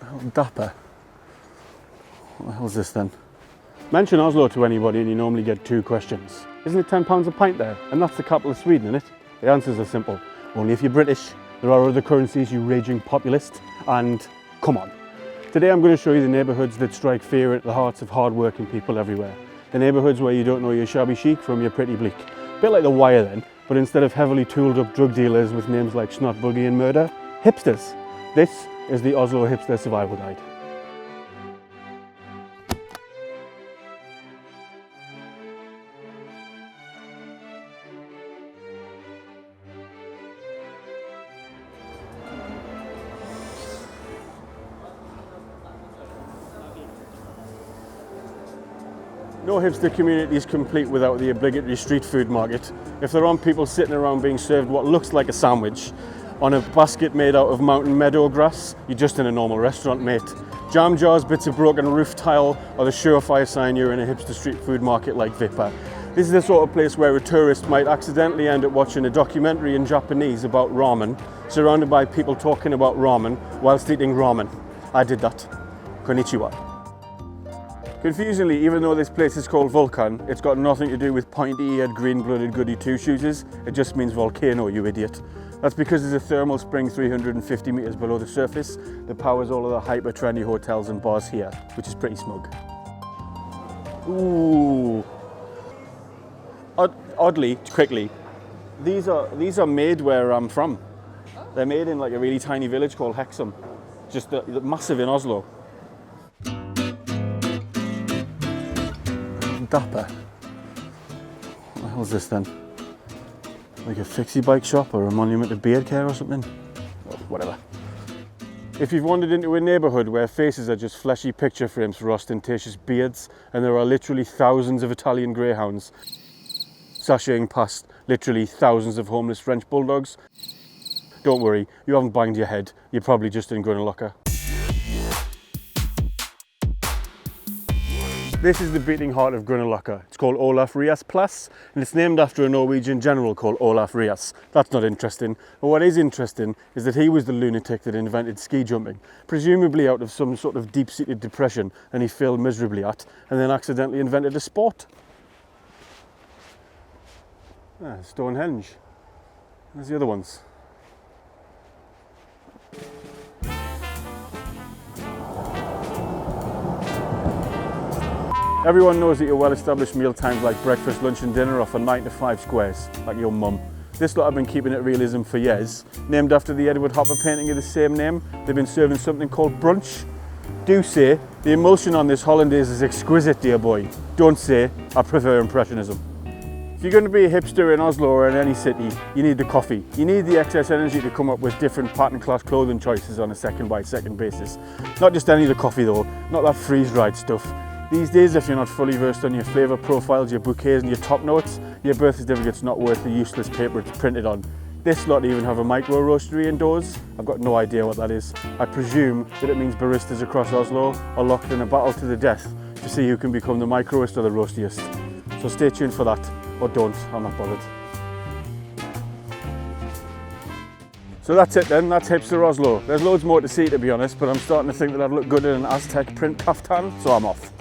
Oh, dapper. What the hell's this then? Mention Oslo to anybody and you normally get 2 questions. Isn't it £10 a pint there? And that's the capital of Sweden, isn't it? The answers are simple. Only if you're British. There are other currencies, you raging populist. And come on. Today I'm going to show you the neighbourhoods that strike fear at the hearts of hard-working people everywhere. The neighbourhoods where you don't know your shabby chic from your pretty bleak. A bit like The Wire then, but instead of heavily tooled up drug dealers with names like Snot, Buggy and Murder, hipsters. This is the Oslo Hipster Survival Guide. No hipster community is complete without the obligatory street food market. If there aren't people sitting around being served what looks like a sandwich on a basket made out of mountain meadow grass, you're just in a normal restaurant, mate. Jam jars, bits of broken roof tile are the surefire sign you're in a hipster street food market like Vippa. This is the sort of place where a tourist might accidentally end up watching a documentary in Japanese about ramen, surrounded by people talking about ramen whilst eating ramen. I did that. Konnichiwa. Confusingly, even though this place is called Vulcan, it's got nothing to do with pointy-eared, green-blooded goody two-shoes. It just means volcano, you idiot. That's because there's a thermal spring 350 metres below the surface that powers all of the hyper-trendy hotels and bars here, which is pretty smug. Ooh. Oddly, quickly, these are made where I'm from. They're made in like a really tiny village called Hexham, just massive in Oslo. Dapper. What the hell's this then? Like a fixie bike shop or a monument to beard care or something? Oh, whatever. If you've wandered into a neighbourhood where faces are just fleshy picture frames for ostentatious beards and there are literally thousands of Italian greyhounds sashaying past literally thousands of homeless French bulldogs, don't worry, you haven't banged your head, you're probably just in Grünerløkka. This is the beating heart of Grünerløkka. It's called Olaf Rias Plass, and it's named after a Norwegian general called Olaf Rias. That's not interesting, but what is interesting is that he was the lunatic that invented ski jumping, presumably out of some sort of deep-seated depression and he failed miserably at, and then accidentally invented a sport. Ah, Stonehenge. There's the other ones. Everyone knows that your well-established meal times like breakfast, lunch and dinner are for 9 to 5 squares, like your mum. This lot have been keeping it realism for years. Named after the Edward Hopper painting of the same name, they've been serving something called brunch. Do say, the emulsion on this hollandaise is exquisite, dear boy. Don't say, I prefer impressionism. If you're going to be a hipster in Oslo or in any city, you need the coffee. You need the excess energy to come up with different pattern class clothing choices on a second-by-second basis. Not just any of the coffee though, not that freeze-dried stuff. These days, if you're not fully versed on your flavour profiles, your bouquets and your top notes, your birth certificate's not worth the useless paper it's printed on. This lot even have a micro roastery indoors. I've got no idea what that is. I presume that it means baristas across Oslo are locked in a battle to the death to see who can become the microist or the roastiest. So stay tuned for that, or don't, I'm not bothered. So that's it then, that's Hipster Oslo. There's loads more to see to be honest, but I'm starting to think that I'd look good in an Aztec print kaftan, so I'm off.